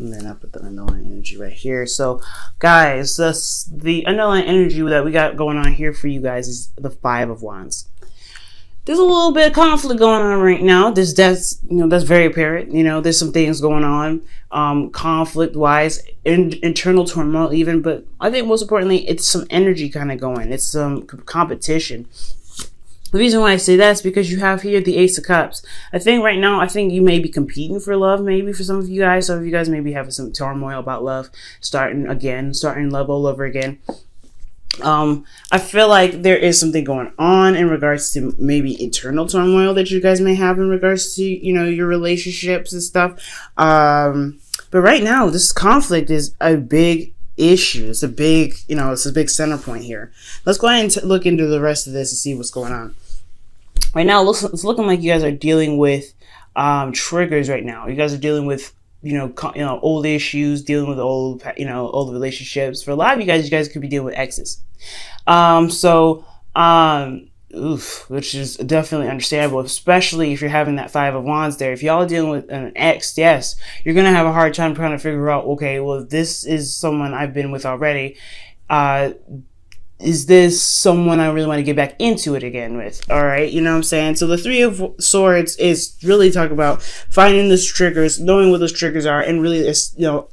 And then I put the underlying energy right here. So, guys, the underlying energy that we got going on here for you guys is the Five of Wands. There's a little bit of conflict going on right now. That's very apparent. There's some things going on, conflict wise, internal turmoil even. But I think most importantly, it's some energy kind of going. It's some competition. The reason why I say that is because you have here the Ace of Cups. I think right now, you may be competing for love, maybe for some of you guys. Some of you guys may be having some turmoil about love, starting love all over again. I feel like there is something going on in regards to maybe internal turmoil that you guys may have in regards to, your relationships and stuff. But right now, this conflict is a big issue. It's a big center point here. Let's go ahead and look into the rest of this and see what's going on. Right now, it's looking like you guys are dealing with triggers right now. You guys are dealing with old issues, dealing with old relationships. For a lot of you guys could be dealing with exes. Which is definitely understandable, especially if you're having that Five of Wands there. If y'all are dealing with an ex, yes, you're going to have a hard time trying to figure out, okay, well, this is someone I've been with already. Is this someone I really want to get back into it again with? All right, you know what I'm saying? So the Three of Swords is really talking about finding those triggers, knowing what those triggers are, and really,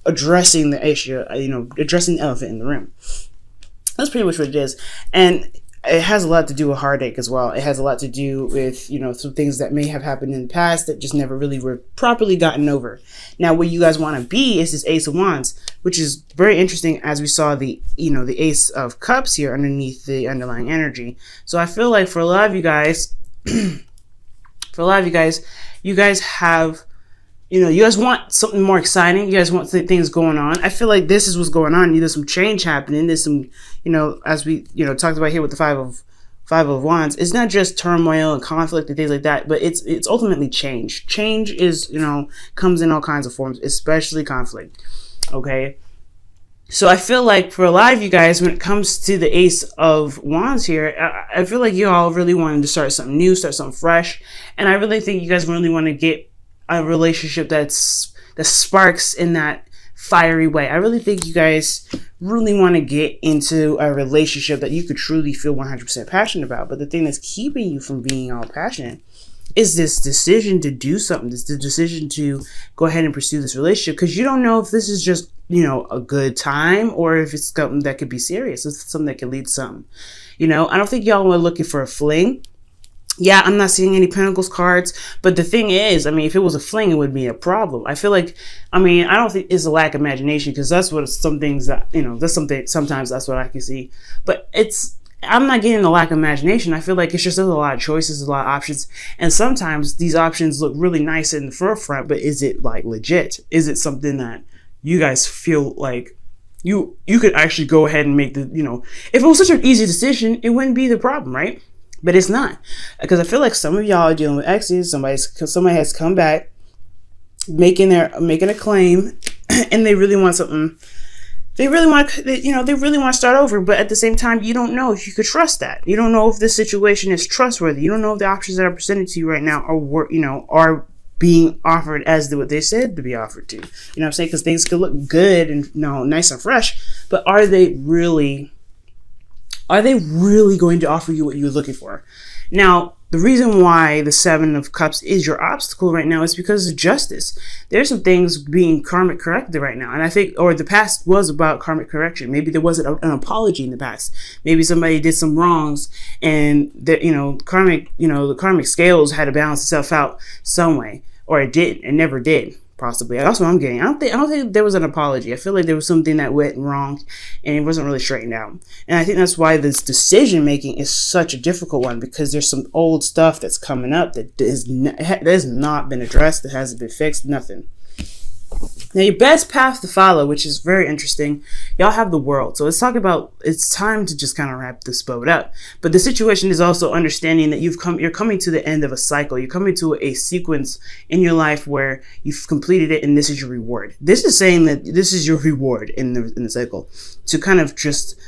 addressing the issue, addressing the elephant in the room. That's pretty much what it is. And it has a lot to do with heartache as well. It has a lot to do with, some things that may have happened in the past that just never really were properly gotten over. Now, what you guys want to be is this Ace of Wands, which is very interesting as we saw the Ace of Cups here underneath the underlying energy. So I feel like for a lot of you guys, you guys have, you guys want something more exciting. You guys want things going on. I feel like this is what's going on. There's some change happening. There's some, as we, talked about here with the Five of Wands. It's not just turmoil and conflict and things like that, but it's ultimately change. Change is, comes in all kinds of forms, especially conflict. Okay. So I feel like for a lot of you guys, when it comes to the Ace of Wands here, I feel like you all really wanted to start something new, start something fresh. And I really think you guys really want to get a relationship that sparks in that fiery way. I really think you guys really want to get into a relationship that you could truly feel 100% passionate about. But the thing that's keeping you from being all passionate is this decision to do something, this decision to go ahead and pursue this relationship, because you don't know if this is just, a good time or if it's something that could be serious. It's something that could lead to something. I don't think y'all are looking for a fling. Yeah, I'm not seeing any Pentacles cards, but the thing is, if it was a fling, it would be a problem. I feel like, I don't think it's a lack of imagination, because that's what some things that, that's something, sometimes that's what I can see. But I'm not getting a lack of imagination. I feel like it's just there's a lot of choices, a lot of options. And sometimes these options look really nice in the forefront, but is it like legit? Is it something that you guys feel like you could actually go ahead and make the, if it was such an easy decision, it wouldn't be the problem, right? But it's not, because I feel like some of y'all are dealing with exes. Somebody has come back, making a claim, and they really want something. They really want to start over. But at the same time, you don't know if you could trust that. You don't know if this situation is trustworthy. You don't know if the options that are presented to you right now are being offered as what they said to be offered to. You know what I'm saying? Because things could look good and nice and fresh, but are they really going to offer you what you're looking for? Now, the reason why the Seven of Cups is your obstacle right now is because of justice. There's some things being karmic corrected right now. And I think, or the past was about karmic correction. Maybe there wasn't an apology in the past. Maybe somebody did some wrongs and the karmic scales had to balance itself out some way. Or it didn't. It never did. Possibly. That's what I'm getting. I don't think there was an apology. I feel like there was something that went wrong and it wasn't really straightened out. And I think that's why this decision making is such a difficult one, because there's some old stuff that's coming up that has not been addressed, that hasn't been fixed, nothing. Now, your best path to follow, which is very interesting, y'all have the World. So let's talk about, it's time to just kind of wrap this boat up. But the situation is also understanding that you're coming to the end of a cycle. You're coming to a sequence in your life where you've completed it, and this is your reward. This is saying that this is your reward in the cycle, to kind of just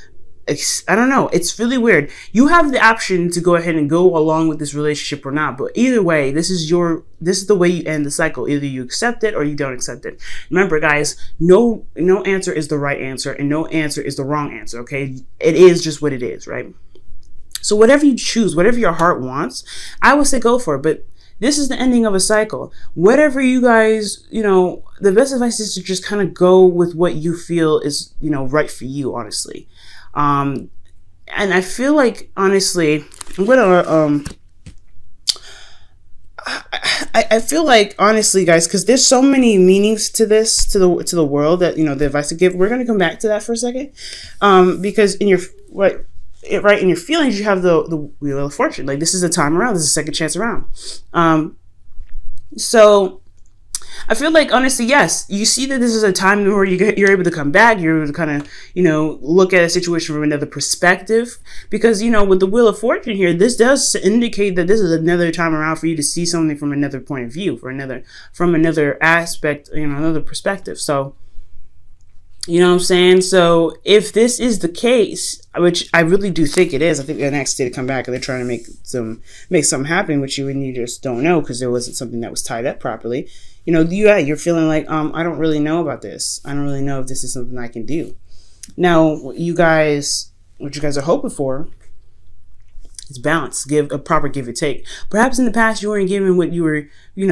I don't know. It's really weird. You have the option to go ahead and go along with this relationship or not. But either way, this is the way you end the cycle. Either you accept it or you don't accept it. Remember, guys, no answer is the right answer and no answer is the wrong answer. Okay, it is just what it is, right? So whatever you choose, whatever your heart wants, I would say go for it. But this is the ending of a cycle. Whatever you guys, the best advice is to just kind of go with what you feel is, right for you, honestly. And I feel like, honestly, I'm gonna I feel like, honestly, guys, because there's so many meanings to this, to the world, that the advice to give. We're gonna come back to that for a second, because in your in your feelings, you have the wheel of fortune. Like, this is a time around. This is a second chance around. So I feel like, honestly, yes, you see that this is a time where you're able to come back. You're able to kind of, look at a situation from another perspective. Because, with the Wheel of Fortune here, this does indicate that this is another time around for you to see something from another point of view, from another aspect, another perspective. So, you know what I'm saying? So if this is the case, which I really do think it is, I think the next day to come back and they're trying to make something happen with you, and you just don't know because there wasn't something that was tied up properly. You're feeling like, I don't really know about this. I don't really know if this is something I can do. Now, what you guys are hoping for is balance, give a proper give and take. Perhaps in the past you weren't giving what you were,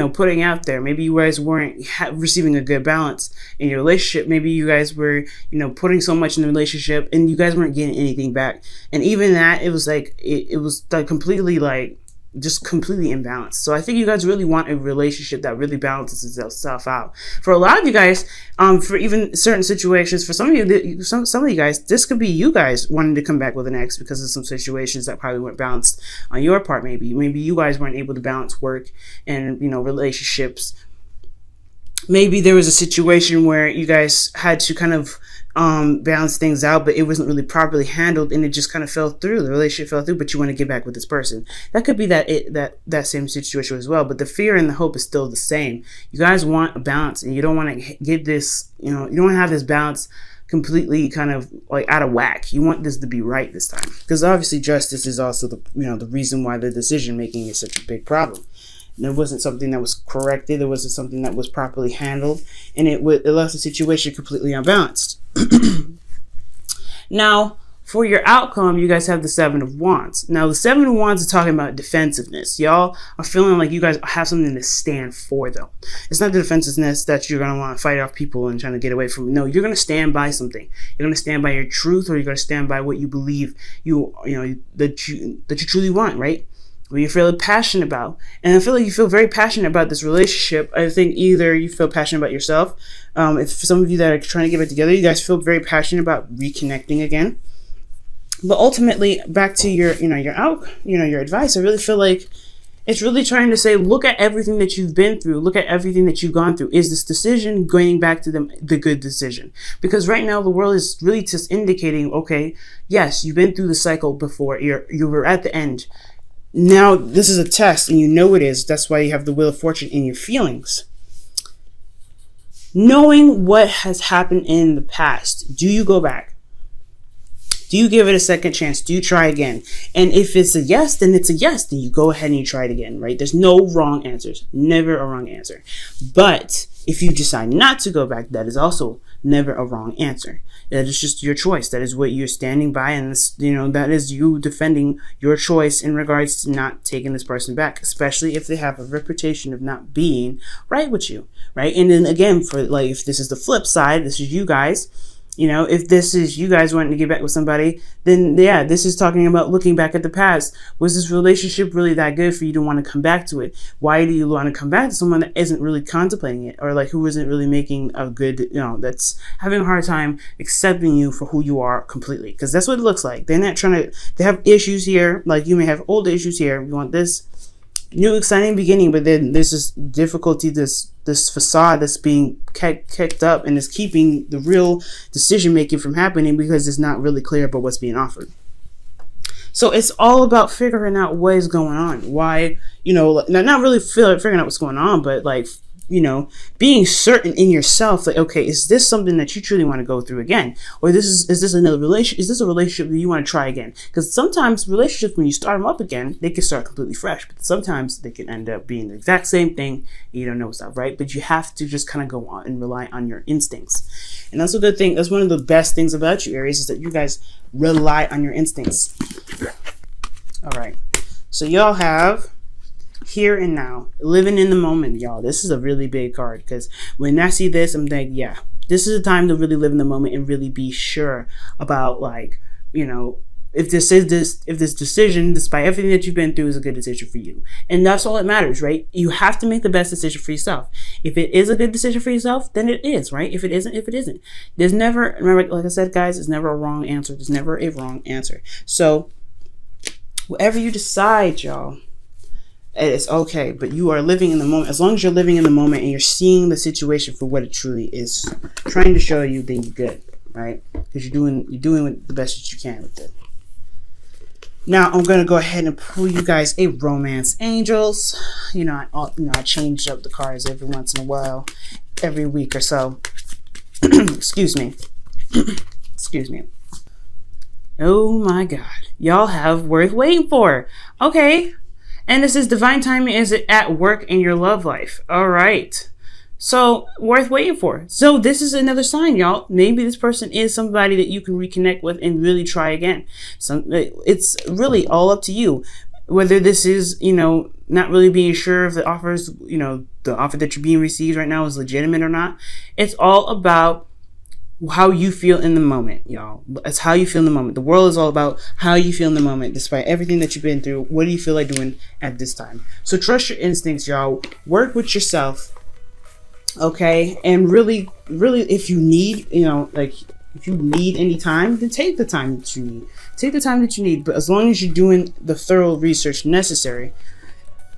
putting out there. Maybe you guys weren't receiving a good balance in your relationship. Maybe you guys were, putting so much in the relationship and you guys weren't getting anything back. And even that, it was like, it was like completely like, just completely imbalanced. So I think you guys really want a relationship that really balances itself out. For a lot of you guys, for even certain situations, for some of you, some of you guys, this could be you guys wanting to come back with an ex because of some situations that probably weren't balanced on your part. Maybe you guys weren't able to balance work and relationships. Maybe there was a situation where you guys had to kind of balance things out, but it wasn't really properly handled and it just kind of fell through. The relationship fell through, but you want to get back with this person. That could be that same situation as well, but the fear and the hope is still the same. You guys want a balance and you don't want to get this, you don't want to have this balance completely kind of like out of whack. You want this to be right this time, because obviously justice is also the reason why the decision making is such a big problem. There wasn't something that was corrected. There wasn't something that was properly handled, and it left the situation completely unbalanced. Now, for your outcome, you guys have the Seven of Wands. Now, the Seven of Wands is talking about defensiveness. Y'all are feeling like you guys have something to stand for, though. It's not the defensiveness that you're going to want to fight off people and trying to get away from. No, you're going to stand by something. You're going to stand by your truth, or you're going to stand by what you believe that you truly want, right? What you feel passionate about. And I feel like you feel very passionate about this relationship. I think either you feel passionate about yourself. If some of you that are trying to get it together, you guys feel very passionate about reconnecting again. But ultimately, back to your advice, I really feel like it's really trying to say, look at everything that you've been through. Look at everything that you've gone through. Is this decision going back to the good decision? Because right now the world is really just indicating, okay, yes, you've been through the cycle before. You were at the end. Now, this is a test, and you know it is. That's why you have the Wheel of Fortune in your feelings. Knowing what has happened in the past, do you go back? Do you give it a second chance? Do you try again? And if it's a yes, then it's a yes. Then you go ahead and you try it again, right? There's no wrong answers. Never a wrong answer. But if you decide not to go back, that is also never a wrong answer. That is just your choice. That is what you're standing by, and this, that is you defending your choice in regards to not taking this person back, especially if they have a reputation of not being right with you, right? And then again, for like, if this is the flip side, this is you guys. If this is you guys wanting to get back with somebody, then yeah, this is talking about looking back at the past. Was this relationship really that good for you to want to come back to it? Why do you want to come back to someone that isn't really contemplating it, or like who isn't really making a good, that's having a hard time accepting you for who you are completely? Because that's what it looks like. They're not trying to, they have issues here. Like, you may have old issues here. You want this new exciting beginning, but then there's this difficulty, this facade that's being kicked up, and is keeping the real decision making from happening because it's not really clear about what's being offered. So it's all about figuring out what is going on. Why, not really figuring out what's going on, but like being certain in yourself, like, okay, is this something that you truly want to go through again? Or is this another relationship? Is this a relationship that you want to try again? Because sometimes relationships, when you start them up again, they can start completely fresh, but sometimes they can end up being the exact same thing, and you don't know stuff, right? But you have to just kind of go on and rely on your instincts. And that's a good thing. That's one of the best things about you, Aries, is that you guys rely on your instincts. All right. So y'all have here and now, living in the moment, y'all. This is a really big card, because when I see this, I'm like, yeah, this is a time to really live in the moment and really be sure about, like, if this decision, despite everything that you've been through, is a good decision for you. And that's all that matters, right? You have to make the best decision for yourself. If it is a good decision for yourself, then it is, right? If it isn't. There's never, remember, like I said, guys, there's never a wrong answer. There's never a wrong answer. So whatever you decide, y'all, it's okay, but you are living in the moment. As long as you're living in the moment and you're seeing the situation for what it truly is trying to show you, then you're good, right? Because you're doing the best that you can with it. Now I'm gonna go ahead and pull you guys a romance angels. I change up the cards every once in a while, every week or so. Excuse me. Excuse me. Oh my God, y'all have worth waiting for. Okay. And this is divine timing is at work in your love life. All right. So worth waiting for. So this is another sign, y'all. Maybe this person is somebody that you can reconnect with and really try again. So it's really all up to you. Whether this is, not really being sure if the offers, the offer that you're being received right now is legitimate or not. It's all about how you feel in the moment, y'all. It's how you feel in the moment. The world is all about how you feel in the moment. Despite everything that you've been through, what do you feel like doing at this time? So trust your instincts, y'all. Work with yourself, okay? And really, if you need, if you need any time, then take the time that you need. Take the time that you need. But as long as you're doing the thorough research necessary,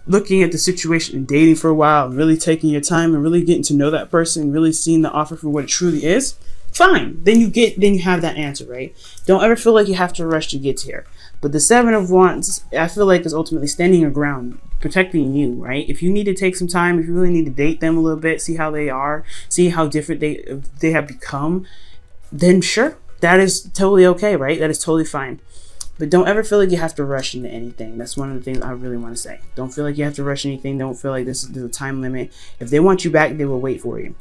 looking at the situation and dating for a while, and really taking your time and really getting to know that person, really seeing the offer for what it truly is, fine. Then you have that answer, right? Don't ever feel like you have to rush to get here. But the Seven of Wands, I feel like, is ultimately standing your ground, protecting you, right? If you need to take some time, if you really need to date them a little bit, see how they are, see how different they have become, then sure, that is totally okay, right? That is totally fine. But don't ever feel like you have to rush into anything. That's one of the things I really want to say. Don't feel like you have to rush anything. Don't feel like there's a time limit. If they want you back, they will wait for you.